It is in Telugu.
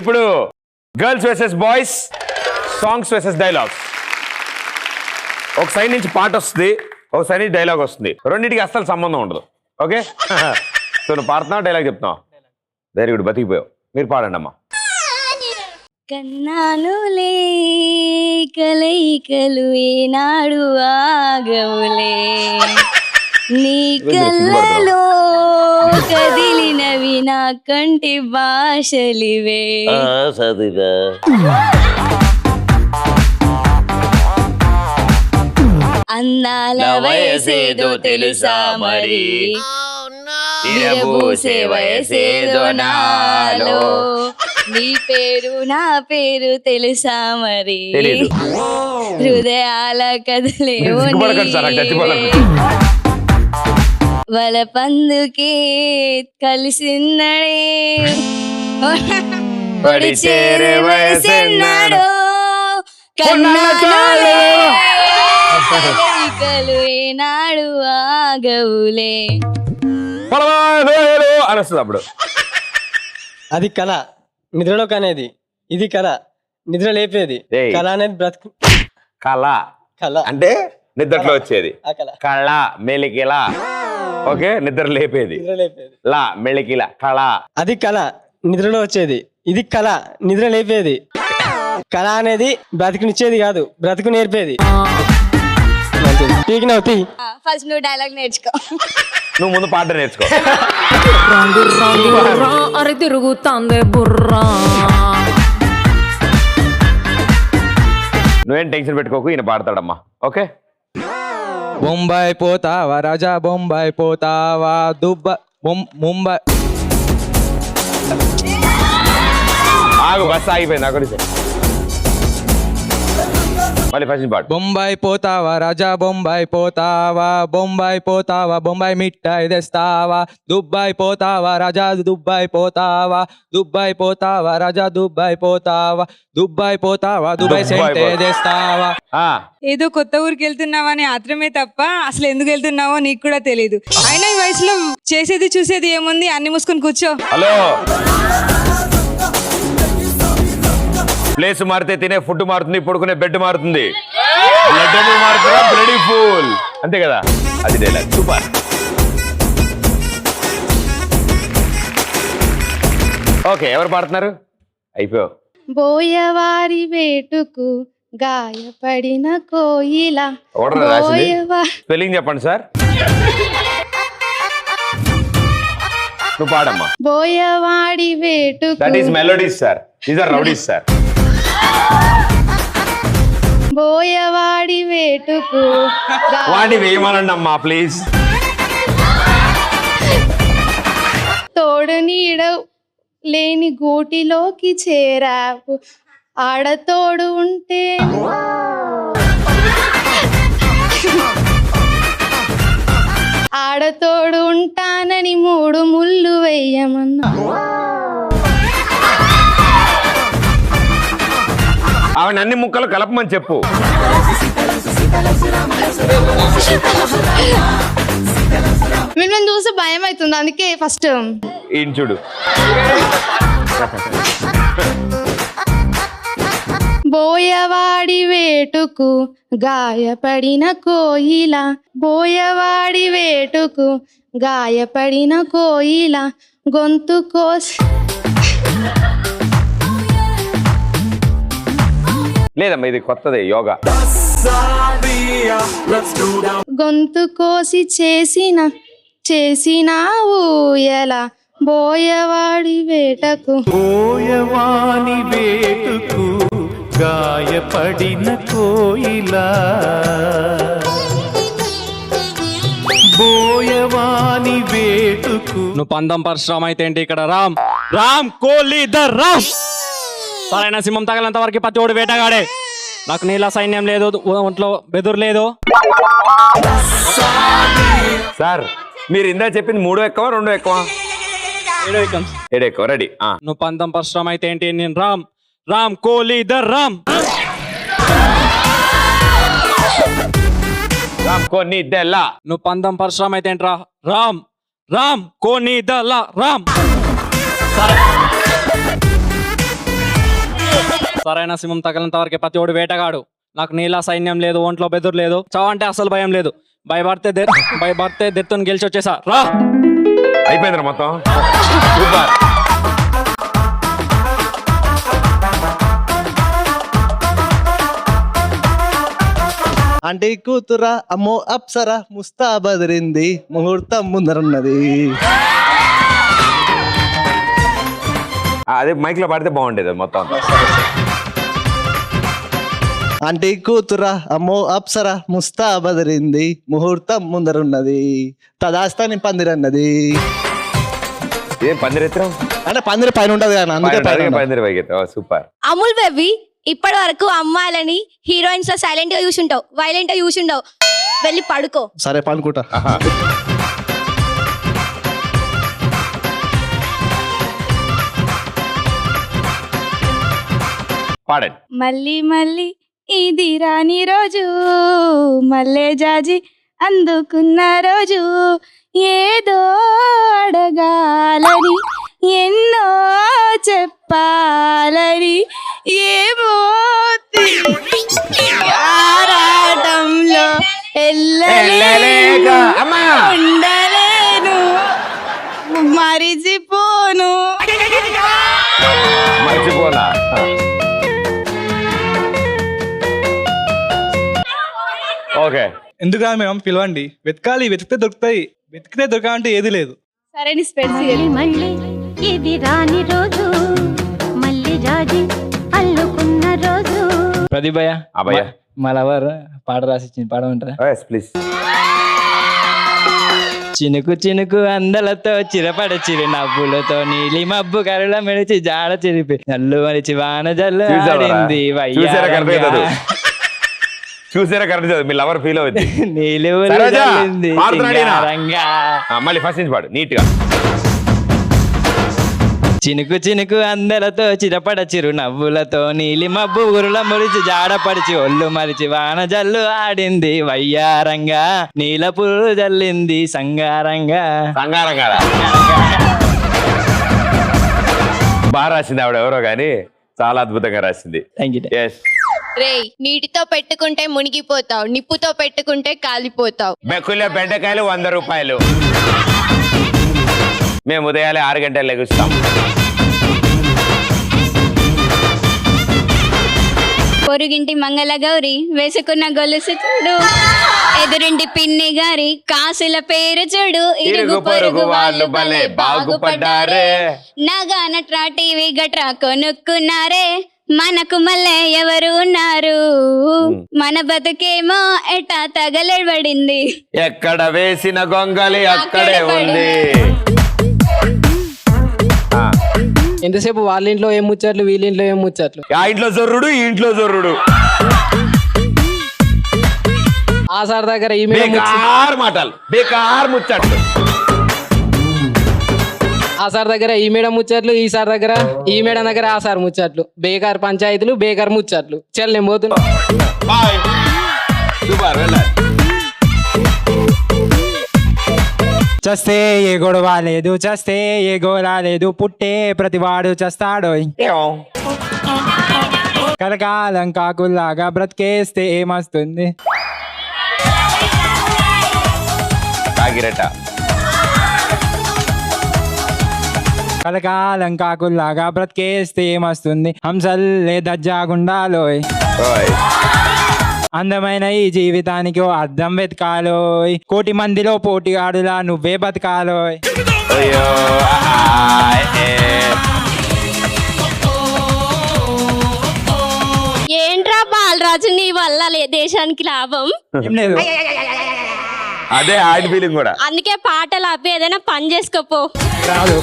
ఇప్పుడు girls versus boys, songs versus dialogues. ఒక సైడ్ నుంచి పాట వస్తుంది, ఒక సైడ్ నుంచి డైలాగ్ వస్తుంది. రెండింటికి అస్సలు సంబంధం ఉండదు. ఓకే, సో నువ్వు పాడుతున్నావు, డైలాగ్ చెప్తున్నావు. వెరీ గుడ్, బతికిపోయావు. మీరు పాడండి అమ్మా. కన్నానులే కలయికలు ఏనాడు ఆగవులే, నీ కళ్ళలో కదిలినవి నా కంటి భాషలివే. అందాల వయసేదో తెలుసా మరి, విరబూసే వయసేదో నాలో, నీ పేరు నా పేరు తెలుసా మరి, హృదయాల కదలేవో వలపందుకే కలిసిన్నడే, పడి చేరే వయసెన్నాడో, కలయికలు ఏనాడు ఆగవులే. అనిస్తుంది అప్పుడు. అది కళ, నిద్రలో కనేది. ఇది కళ, నిద్ర లేపేది. కళ అనేది బ్రతుకు. కళ కళ అంటే నిద్రలో వచ్చేది. కళ మెలికిలా. ఓకే, నిద్ర లేపేది. లా మెలికిలా కళ. అది కళ, నిద్రలో వచ్చేది. ఇది కళ, నిద్ర లేపేది. కళ అనేది బ్రతుకునిచ్చేది కాదు, బ్రతుకు నేర్పేది. ఫస్ట్ నువ్వు డైలాగ్ నేర్చుకో. నువ్వు ముందు పాట నేర్చుకో. అరే తిరుగుతాందే బుర్రా. నువ్వేం టెన్షన్ పెట్టుకోకు, ఈయన పాడతాడమ్మా. ఓకే. బొంబాయి పోతావా రాజా, బొంబాయి పోతావా, ముంబై. ఆగు, బస్ ఆగిపోయింది అక్కడ. మళ్ళీ ఫస్ట్ పాట. బొంబాయి పోతావా రాజా, బొంబాయి పోతావా, బొంబాయి పోతావా, బొంబాయి మిఠాయి తెస్తావా, దుబాయ్ పోతావా రాజా, దుబాయ్ పోతావా, దుబాయ్ పోతావా రాజా, దుబాయ్ పోతావా, దుబాయ్ పోతావా, దుబాయ్ సెంటే తెస్తావా. ఏదో కొత్త ఊరికి వెళ్తున్నావా అని ఆత్రమే తప్ప అసలు ఎందుకు వెళ్తున్నావో నీకు కూడా తెలియదు. అయినా ఈ వయసులో చేసేది చూసేది ఏముంది, అన్ని మూసుకొని కూర్చో. హలో, ప్లేస్ మారితే తినే ఫుడ్ మారుతుంది, పడుకునే బెడ్ మారుతుంది, బ్లడ్ మారుతుందా, బ్లడీ ఫుల్. అంతే కదా, అది డైలాగ్. సూపర్. ఓకే, ఎవరు పాడుతున్నారు? అయిపోయావు. బోయవారి వేటుకు గాయపడిన కోయిల. స్పెల్లింగ్ చెప్పండి సార్. నువ్వు పాడమ్మా. బోయవాడి వేటుకు. That is melodies sir, these are rowdies sir. బోయవాడి వేటుకు వాడిని వేయమనండి అమ్మా ప్లీజ్. తోడు నీడ లేని గూటిలోకి చేరావు, ఆడతోడు ఉంటే ఆడతోడు ఉంటానని 3 ముళ్ళు వెయ్యమన్నా. ఆవిడ అన్ని ముక్కలు కలపమని చెప్పు. మిమ్మల్ని చూసి భయం అవుతుంది, అందుకే ఫస్ట్ ఈయన చూడు. బోయవాడి వేటుకు గాయపడిన కోయిల, బోయవాడి వేటుకు గాయపడిన కోయిల, గొంతు కోసి. లేదమ్మా, ఇది కొత్తదే యోగా. గొంతు కోసి చేసినావు ఎలా, బోయవాడి వేటకు. బోయవాని వేటుకు గాయపడిన కోయిలా, బోయవాని వేటుకు. నువ్వు పందం పరశురామ్ అయితే ఏంటి ఇక్కడ? రామ్ రామ్ కోహ్లీ ద రామ్. సరైన సింహం తగలంత వరకు ప్రతి ఓడి వేటగాడే. నాకు నీళ్ళ సైన్యం లేదు, ఒంట్లో బెదురు లేదు. సార్, మీరు ఇందా చెప్పింది 3 ఎక్కువ 2 ఎక్కువ? 7 ఎక్కువ. రెడీ. నువ్వు పందం పరశురామ్ అయితే ఏంటి? నేను Ram Ram Kohli the Ram. Ram Kohli the law. నువ్వు పందం పరశురామ్ అయితే ఏంట్రా? Ram Ram Kohli the law Ram. సరైన సింహం తగినంత వరకే ప్రతి ఓడి వేటగాడు. నాకు నీలా సైన్యం లేదు, ఒంట్లో బెదురు లేదు, చావంటే అసలు భయం లేదు. భయపడితే దెత్తుని గెలిచి వచ్చేసా రా. అయిపోయిందిరా మొత్తం. సూపర్. అంటే కూతురా అమ్మో అప్సరా ముస్తా బదిరింది ముహూర్తం ముందరున్నది. అదే మైక్ లో పాడితే బాగుండేది మొత్తం అంతా. అంటే కూతురా అమ్మో అప్సరా ముస్తా బదిరింది ముహూర్తం ముందరున్నది తదాస్తాని పందిరన్నది. ఏం పందిరెత్తరం అంటే పందిరి పైన ఉంటది కానీ అందుకే పైన పందిరి పైకి. సూపర్. అమూల్ బేబీ ఇప్పటి వరకు అమ్మాయిలని హీరోయిన్స్ లో సైలెంట్ గా చూసుంటావు, వైలెంట్ గా చూసుంటావు. వెళ్ళి పడుకో. సరే పనుకుంటా. పాడండి. మళ్ళీ మళ్ళీ ఇది రాని రోజు, మల్లె జాజి అందుకున్న రోజు, ఏదో అడగాలని ఎన్నో చెప్పాలని ఏమో ఆరాటంలో ఎల్లలేక అమ్మా. ఉండలేను, మరిచిపోను. మర్చిపోనా. ఓకే. ఎందుకు మేడం పిలవండి, వెతకాలి, వెతికితే దొరుకుతాయి, వెతికితే దొరకాలంటే ఏది లేదు. సరే నీ స్పెడ్స్ మళ్ళీ ఇది రాని రోజు, మళ్ళీ జాజి అల్లుకున్న రోజు. ప్రదీపయ్య అభయ మా లవర్ పాట రాసిచ్చింది, పాడమంటారా? ప్లీజ్. చినుకు చినుకు అందలతో చిరపడ చిరు నవ్వులతో నీలి మబ్బు కరుల మెడిచి జాడ చిరిపి నల్లు మరిచి వాన జల్లు ఆడింది చూసారా కరెక్ట్ చదువు. మీ లవర్ ఫీల్ అవుతుంది. నీలి మళ్ళీ ఫస్ట్ నుంచి పాడు నీట్ గా. చినుకు చినుకు అందలతో చిరపడ చిరు నవ్వులతో నీలి మబ్బు గురుల మురిచి జాడపడిచి ఒళ్ళు మరిచి వాన జల్లు ఆడింది వయ్యారంగా, నీల పురులు జల్లింది సంగారంగా. బాగా రాసింది ఆవిడ, ఎవరో గానీ చాలా అద్భుతంగా రాసింది. ఎస్. రే నీటితో పెట్టుకుంటే మునిగిపోతావు, నిప్పుతో పెట్టుకుంటే కాలిపోతావు. బెక్కుల్లో బెండకాయలు 100 రూపాయలు. మేము ఉదయాలే 6 గంటలు లెగుస్తాం. పొరుగింటి మంగళ గౌరి వేసుకున్న గొలుసు చూడు, ఎదురింటి పిన్ని గారి కాసుల పేరు చూడు, ఇరుగు పొరుగు వాళ్ళు భలే బాగుపడ్డారే, నగా నట్రా టీవీ గట్రా కొనుక్కున్నారే, మనకు మళ్ళీ ఎవరు ఉన్నారు, మన బతుకేమో ఎటా తగలబడింది, ఎక్కడ వేసిన గొంగలి అక్కడే ఉంది. ఎంతసేపు వాళ్ళ ఇంట్లో ఏం ముచ్చట్లు, వీళ్ళ ఇంట్లో ఏం ముచ్చట్లు. ఆ ఇంట్లో జొర్రుడు, ఈ ఇంట్లో జొర్రుడు. ఆ సార్ దగ్గర ఈ బేకార్ మాటలు, బేకార్ ముచ్చట్లు. ఆ సార్ దగ్గర ఈ మేడం ముచ్చట్లు, ఈ సార్ దగ్గర ఈ మేడం దగ్గర ఆ సార్ ముచ్చట్లు. బేకార్ పంచాయతీలు, బేకార్ ముచ్చట్లు. చల్ నేను పోతున్నా. బాయ్. సూపర్. వెళ్ళాలి. చస్తే ఏ గొడవ లేదు, చస్తే ఏ గోళ లేదు, పుట్టే ప్రతివాడు చస్తాడో, కలకాలం కాకుల్లాగా బ్రతికేస్తే ఏమొస్తుంది. కాకిరెట్ట. కలకాలం కాకుల్లాగా బ్రతికేస్తే ఏమొస్తుంది, హంసల్లే దజ్జాగుండాలోయ్, అందమైన ఈ జీవితానికి ఓ అర్థం వెతకాలోయ్, కోటి మందిలో పోటీగాడులా నువ్వే బతకాలోయ్. ఏంట్రా బాలరాజు నీ వల్ల దేశానికి లాభం ఏం లేదు. అదే ఆయన ఫీలింగ్ కూడా. అందుకే పాటలు ఆపి ఏదైనా పని చేసుకోపో. రాదు.